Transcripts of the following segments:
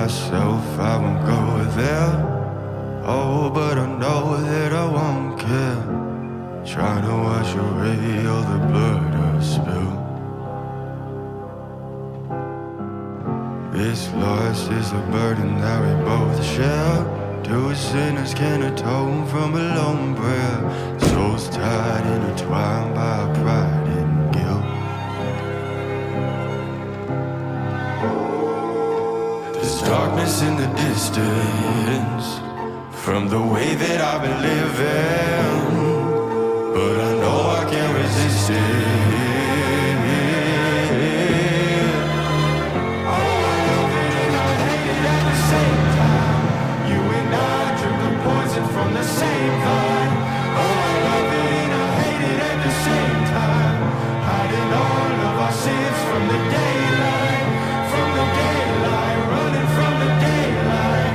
myself, I won't go there. Oh, but I know that I won't care. Trying to wash away all the blood I spilled. This loss is a burden that we both share. Two sinners can atone from a lone prayer. Souls tied, intertwined by pride and guilt. There's darkness in the distance from the way that I've been living, but I know I can't resist it. From the same vine. Oh, I love it and I hate it at the same time. Hiding all of our sins from the daylight. From the daylight, running from the daylight.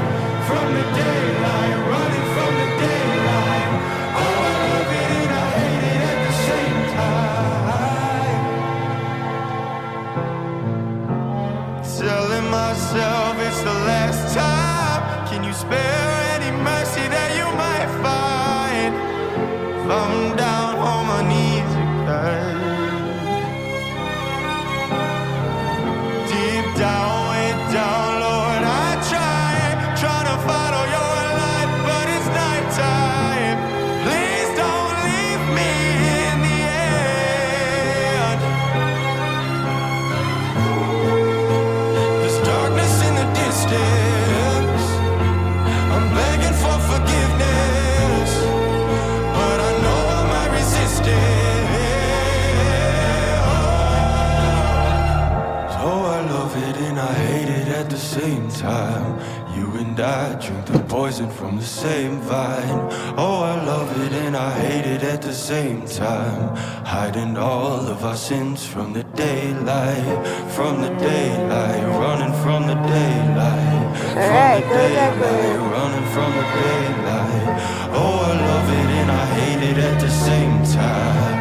From the daylight, running from the daylight. Oh, I love it and I hate it at the same time. Telling myself it's the last time. Can you spare any mercy that you might find? If I'm down on my knees again, deep down, way down, Lord, I try to follow your light, but it's nighttime. Please don't leave me in the end. There's darkness in the distance. I'm begging for forgiveness, but I know I might resist it. So I love it and I hate it at the same time. You and I drink the poison from the same vine. Oh, I love it and I hate it at the same time. Hiding all of our sins from the daylight. From the daylight, running from the daylight. From the daylight, running from the daylight. Oh, I love it and I hate it at the same time.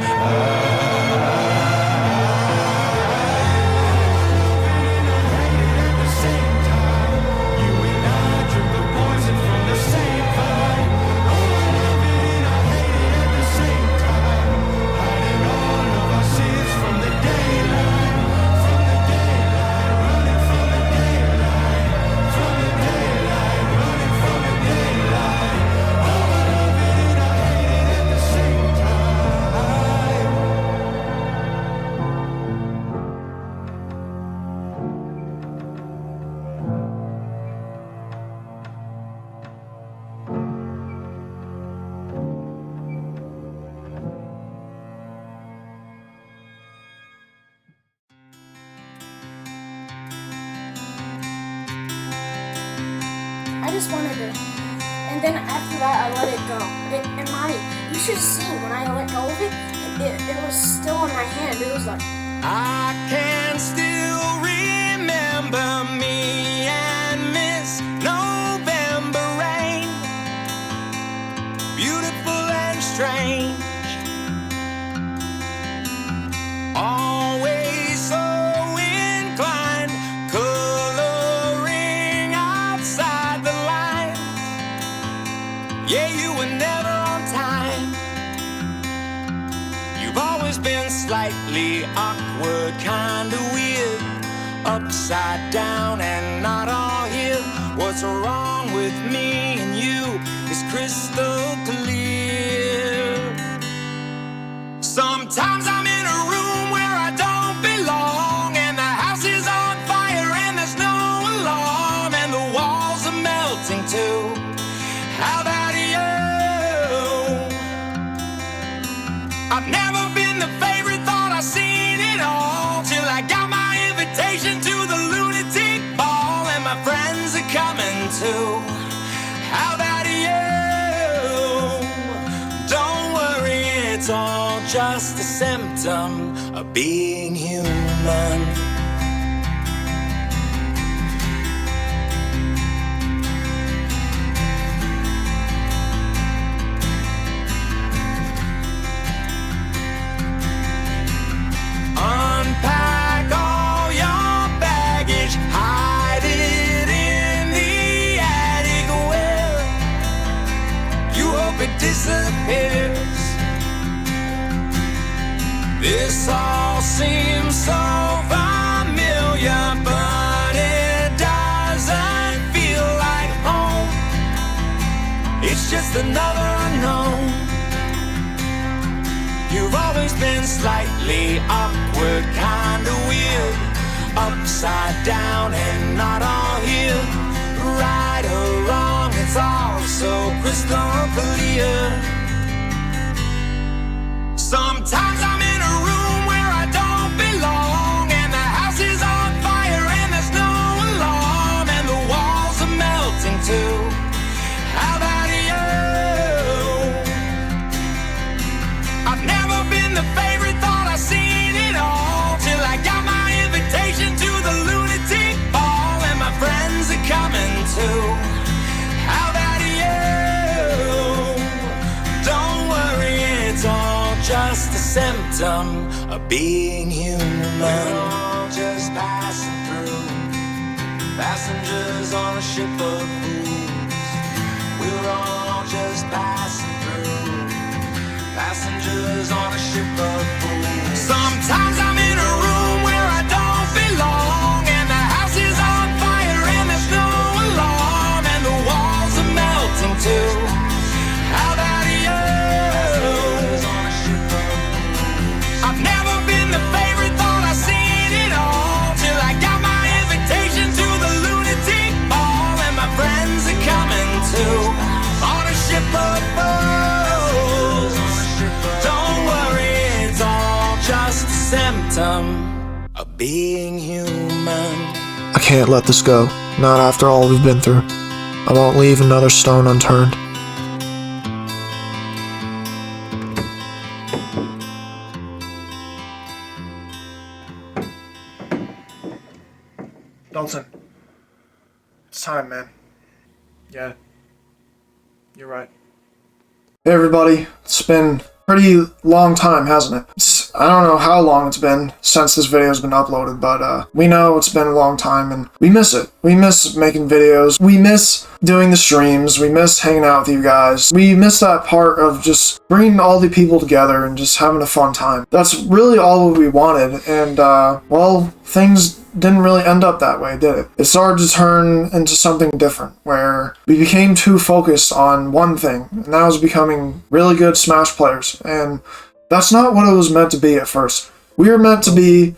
I just wanted to, and then after that I let it go. And mommy, you should have seen when I let go of it, it was still in my hand. It was like, I can still remember me and Miss November rain, beautiful and strange, always so inclined, coloring outside the lines. Yeah, you were never on time. You've always been slightly awkward, kinda weird, upside down and not all here. What's wrong with me and you is crystal clear. Sometimes I'm in a room where I don't belong, and the house is on fire and there's no alarm, and the walls are melting too. How about you? I've never been the favorite, thought I seen it all, till I got my invitation to the lunatic ball, and my friends are coming too. How about you? Don't worry, it's all just a symptom of being human. Unpack all your baggage, hide it in disappears. This all seems so familiar, but it doesn't feel like home. It's just another unknown. You've always been slightly awkward, kinda weird, upside down and not all here. Right or wrong, it's all so crystal clear. Sometimes I'm in a room where I don't belong, and the house is on fire and there's no alarm, and the walls are melting too. How about you? I've never been the favorite, thought I've seen it all, till I got my invitation to the lunatic ball, and my friends are coming too. How about you? Don't worry, it's all just a symptom of being human. We're all just passing through, passengers on a ship of fools. We're all just passing through, passengers on a ship of fools. Sometimes I'm in a room where I don't belong, and the house is on fire and there's no alarm, and the walls are melting too. How about you? I've never been the favorite, thought I've seen it all, till I got my invitation to the lunatic ball, and my friends are coming too, on a ship of fools. Don't worry, it's all just a symptom of being human. I can't let this go, not after all we've been through. I won't leave another stone unturned. Dalton, it's time, man. Yeah, you're right. Hey everybody, it's been a pretty long time, hasn't it? I don't know how long it's been since this video has been uploaded, but we know it's been a long time and we miss it. We miss making videos. We miss doing the streams. We miss hanging out with you guys. We miss that part of just bringing all the people together and just having a fun time. That's really all we wanted, and well, things didn't really end up that way, did it? It started to turn into something different, where we became too focused on one thing, and that was becoming really good Smash players, and that's not what it was meant to be at first. We were meant to be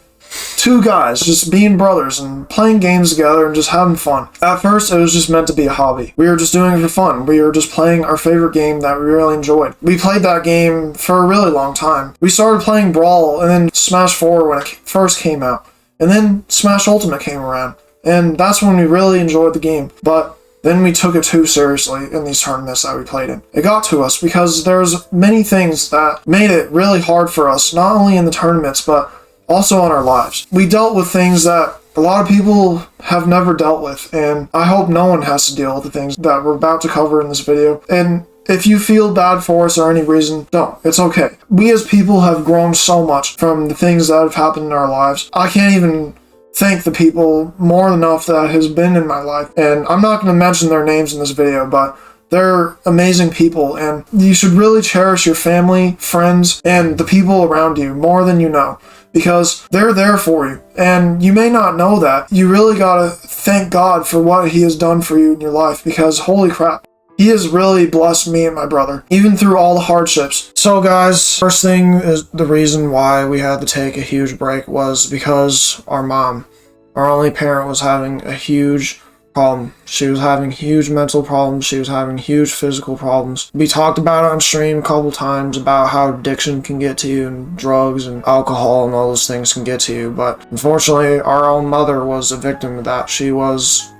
two guys just being brothers and playing games together and just having fun. At first, it was just meant to be a hobby. We were just doing it for fun. We were just playing our favorite game that we really enjoyed. We played that game for a really long time. We started playing Brawl and then Smash 4 when it first came out. And then Smash Ultimate came around. And that's when we really enjoyed the game. But then we took it too seriously in these tournaments that we played in. It got to us because there's many things that made it really hard for us, not only in the tournaments, but also in our lives. We dealt with things that a lot of people have never dealt with, and I hope no one has to deal with the things that we're about to cover in this video. And if you feel bad for us or any reason, don't. It's okay. We as people have grown so much from the things that have happened in our lives. I can't even thank the people more than enough that has been in my life. And I'm not going to mention their names in this video, but they're amazing people, and you should really cherish your family, friends, and the people around you more than you know, because they're there for you. And you may not know that. You really gotta thank God for what He has done for you in your life, because holy crap, He has really blessed me and my brother, even through all the hardships. So guys, first thing is the reason why we had to take a huge break was because our mom, our only parent, was having a huge problem. She was having huge mental problems. She was having huge physical problems. We talked about it on stream a couple times about how addiction can get to you, and drugs and alcohol and all those things can get to you. But unfortunately, our own mother was a victim of that. She was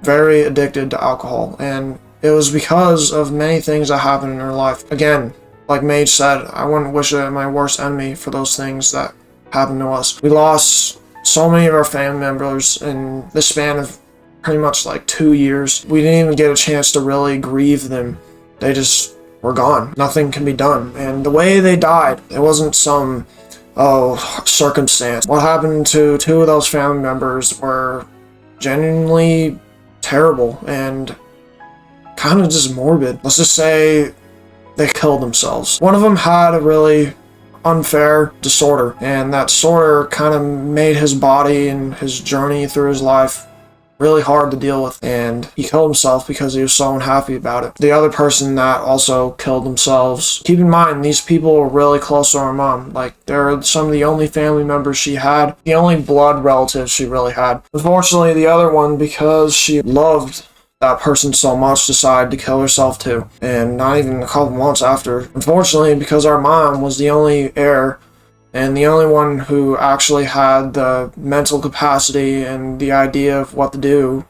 very addicted to alcohol, and it was because of many things that happened in her life. Again, like Mage said, I wouldn't wish it on my worst enemy for those things that happened to us. We lost so many of our family members in the span of pretty much like 2 years. We didn't even get a chance to really grieve them. They just were gone. Nothing can be done. And the way they died, it wasn't some, circumstance. What happened to 2 of those family members were genuinely terrible and kind of just morbid. Let's just say they killed themselves. One of them had a really unfair disorder, and that disorder kind of made his body and his journey through his life really hard to deal with, and he killed himself because he was so unhappy about it. The other person that also killed themselves, keep in mind, these people were really close to our mom. Like, they're some of the only family members she had, the only blood relatives she really had. Unfortunately, the other one, because she loved that person so much, decided to kill herself too, and not even a couple months after. Unfortunately, because our mom was the only heir and the only one who actually had the mental capacity and the idea of what to do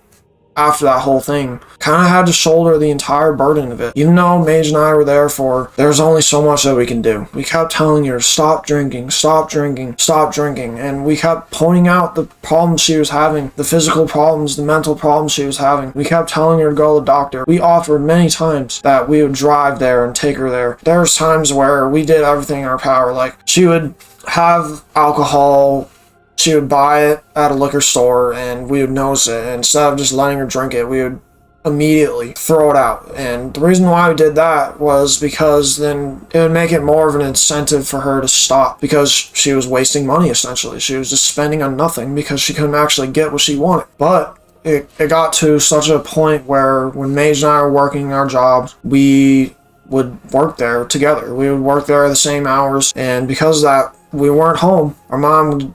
after that whole thing, kind of had to shoulder the entire burden of it. Even though Mage and I were there for, there's only so much that we can do. We kept telling her, stop drinking, stop drinking, stop drinking. And we kept pointing out the problems she was having, the physical problems, the mental problems she was having. We kept telling her to go to the doctor. We offered many times that we would drive there and take her there. There was times where we did everything in our power. Like, she would have alcohol, she would buy it at a liquor store, and we would notice it, and instead of just letting her drink it, we would immediately throw it out. And the reason why we did that was because then it would make it more of an incentive for her to stop, because she was wasting money essentially. She was just spending on nothing because she couldn't actually get what she wanted. But it got to such a point where when Mage and I were working our jobs, we would work there together. We would work there the same hours, and because of that, we weren't home. Our mom would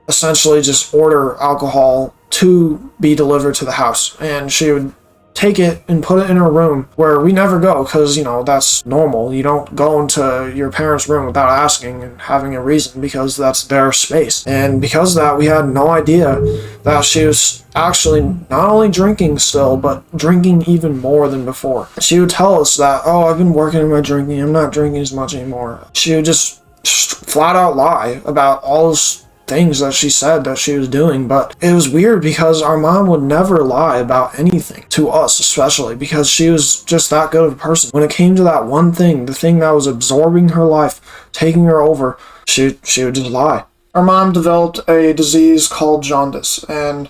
essentially just order alcohol to be delivered to the house, and she would take it and put it in her room, where we never go because, you know, that's normal. You don't go into your parents' room without asking and having a reason, because that's their space. And because of that, we had no idea that she was actually not only drinking still, but drinking even more than before. She would tell us that, oh, I've been working on my drinking, I'm not drinking as much anymore. She would just flat out lie about all those things that she said that she was doing. But it was weird because our mom would never lie about anything, to us especially, because she was just that good of a person. When it came to that one thing, the thing that was absorbing her life, taking her over, she would just lie. Our mom developed a disease called jaundice, and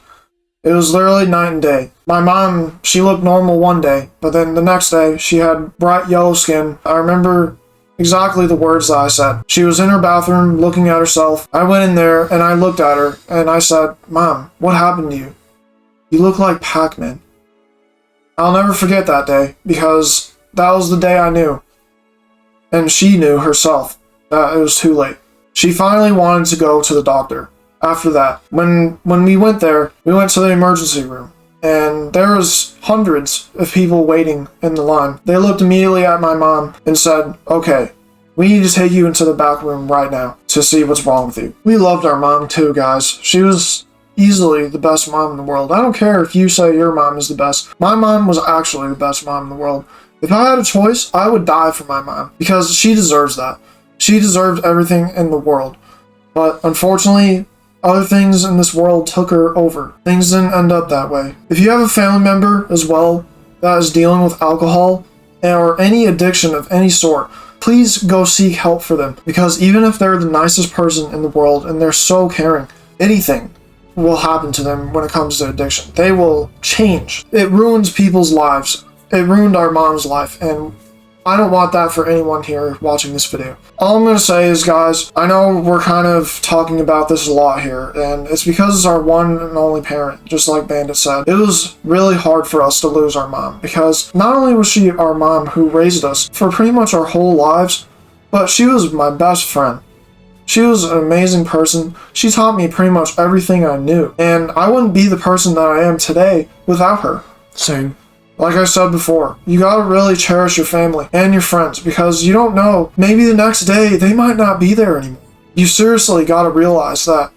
it was literally night and day. My mom, she looked normal one day, but then the next day she had bright yellow skin. I remember exactly the words that I said. She was in her bathroom looking at herself. I went in there and I looked at her and I said, Mom, what happened to you? You look like Pac-Man. I'll never forget that day, because that was the day I knew. And she knew herself that it was too late. She finally wanted to go to the doctor. After that, when we went there, we went to the emergency room, and there was hundreds of people waiting in the line. They looked immediately at my mom and said, okay, we need to take you into the back room right now to see what's wrong with you. We loved our mom too, guys. She was easily the best mom in the world. I don't care if you say your mom is the best. My mom was actually the best mom in the world. If I had a choice, I would die for my mom, because she deserves that. She deserved everything in the world. But unfortunately, other things in this world took her over. Things didn't end up that way. If you have a family member as well that is dealing with alcohol or any addiction of any sort, please go seek help for them. Because even if they're the nicest person in the world and they're so caring, anything will happen to them when it comes to addiction. They will change. It ruins people's lives. It ruined our mom's life, and I don't want that for anyone here watching this video. All I'm going to say is, guys, I know we're kind of talking about this a lot here, and it's because it's our one and only parent, just like Bandit said. It was really hard for us to lose our mom, because not only was she our mom who raised us for pretty much our whole lives, but she was my best friend. She was an amazing person. She taught me pretty much everything I knew, and I wouldn't be the person that I am today without her. Same. Like I said before, you gotta really cherish your family and your friends, because you don't know, maybe the next day they might not be there anymore. You seriously gotta realize that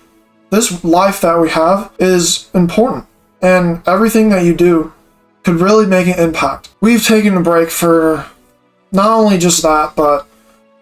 this life that we have is important, and everything that you do could really make an impact. We've taken a break for not only just that, but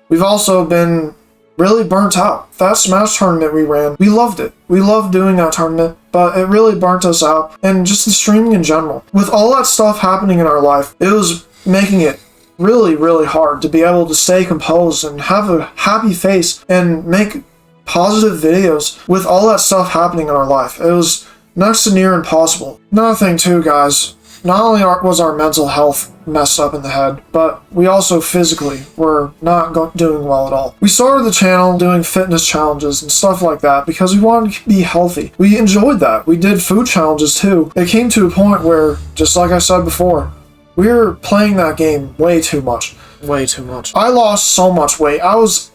we've also been really burnt out. That Smash tournament we ran, we loved it. We loved doing that tournament, but it really burnt us out, and just the streaming in general. With all that stuff happening in our life, it was making it really, really hard to be able to stay composed and have a happy face and make positive videos with all that stuff happening in our life. It was next to near impossible. Another thing too, guys, not only was our mental health messed up in the head, but we also physically were not doing well at all. We started the channel doing fitness challenges and stuff like that because we wanted to be healthy. We enjoyed that. We did food challenges too. It came to a point where, just like I said before, we were playing that game way too much. Way too much. I lost so much weight.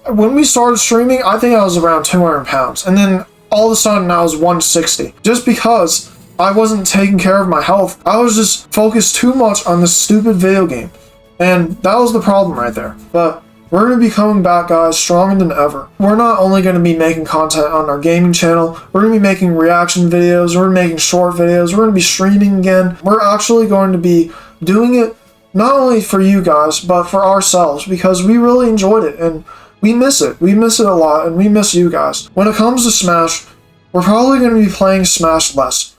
When we started streaming, I think I was around 200 pounds. And then all of a sudden I was 160. Just because I wasn't taking care of my health. I was just focused too much on this stupid video game. And that was the problem right there. But we're going to be coming back, guys, stronger than ever. We're not only going to be making content on our gaming channel, we're going to be making reaction videos, we're making short videos, we're going to be streaming again. We're actually going to be doing it not only for you guys, but for ourselves, because we really enjoyed it, and we miss it. We miss it a lot, and we miss you guys. When it comes to Smash, we're probably going to be playing Smash less.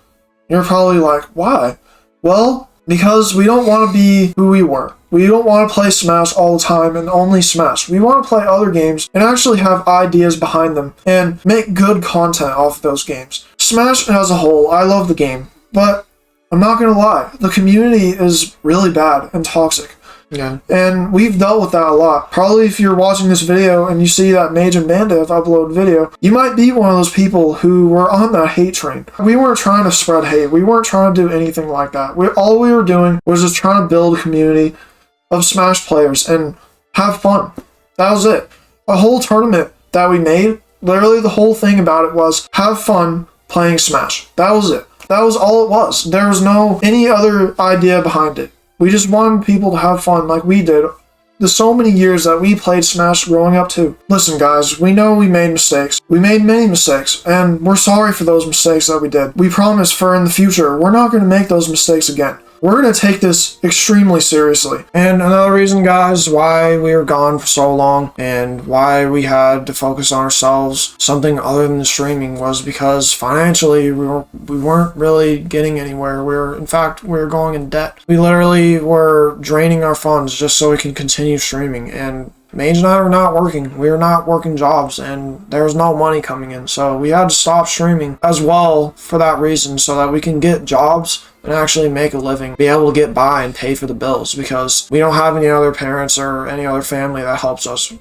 You're probably like, why? Well, because we don't want to be who we were. We don't want to play Smash all the time and only Smash. We want to play other games and actually have ideas behind them and make good content off of those games. Smash as a whole, I love the game, but I'm not gonna lie, the community is really bad and toxic. Yeah. And we've dealt with that a lot. Probably if you're watching this video and you see that Mage and Bandit have uploaded video, you might be one of those people who were on that hate train. We weren't trying to spread hate. We weren't trying to do anything like that. All we were doing was just trying to build a community of Smash players and have fun. That was it. A whole tournament that we made, literally the whole thing about it was have fun playing Smash. That was it. That was all it was. There was no any other idea behind it. We just wanted people to have fun like we did. There's so many years that we played Smash growing up too. Listen guys, we know we made mistakes. We made many mistakes, and we're sorry for those mistakes that we did. We promise for in the future, we're not going to make those mistakes again. We're going to take this extremely seriously. And another reason, guys, why we were gone for so long and why we had to focus on ourselves, something other than streaming, was because financially we weren't really getting anywhere. In fact, we were going in debt. We literally were draining our funds just so we can continue streaming. And Mage and I were not working. We were not working jobs, and there was no money coming in. So we had to stop streaming as well for that reason, so that we can get jobs and actually make a living, be able to get by and pay for the bills, because we don't have any other parents or any other family that helps us.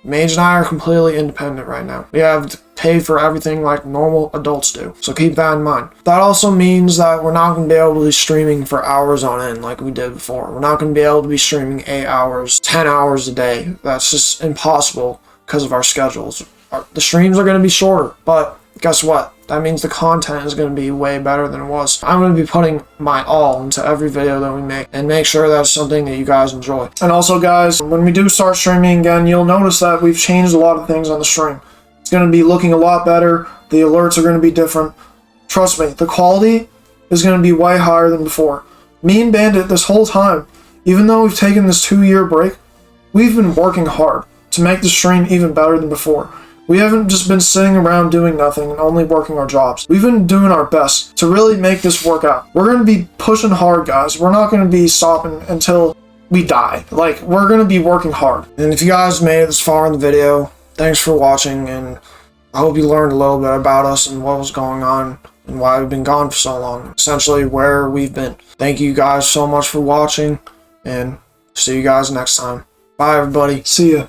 Mage and I are completely independent right now. We have to pay for everything like normal adults do. So keep that in mind. That also means that we're not going to be able to be streaming for hours on end like we did before. We're not going to be able to be streaming 8 hours, 10 hours a day. That's just impossible because of our schedules. The streams are going to be shorter, but guess what? That means the content is going to be way better than it was. I'm going to be putting my all into every video that we make and make sure that's something that you guys enjoy. And also, guys, when we do start streaming again, you'll notice that we've changed a lot of things on the stream. It's going to be looking a lot better. The alerts are going to be different. Trust me, the quality is going to be way higher than before. Me and Bandit, this whole time, even though we've taken this 2-year break, we've been working hard to make the stream even better than before. We haven't just been sitting around doing nothing and only working our jobs. We've been doing our best to really make this work out. We're going to be pushing hard, guys. We're not going to be stopping until we die. Like, we're going to be working hard. And if you guys made it this far in the video, thanks for watching, and I hope you learned a little bit about us and what was going on and why we've been gone for so long. Essentially, where we've been. Thank you guys so much for watching, and see you guys next time. Bye, everybody. See ya.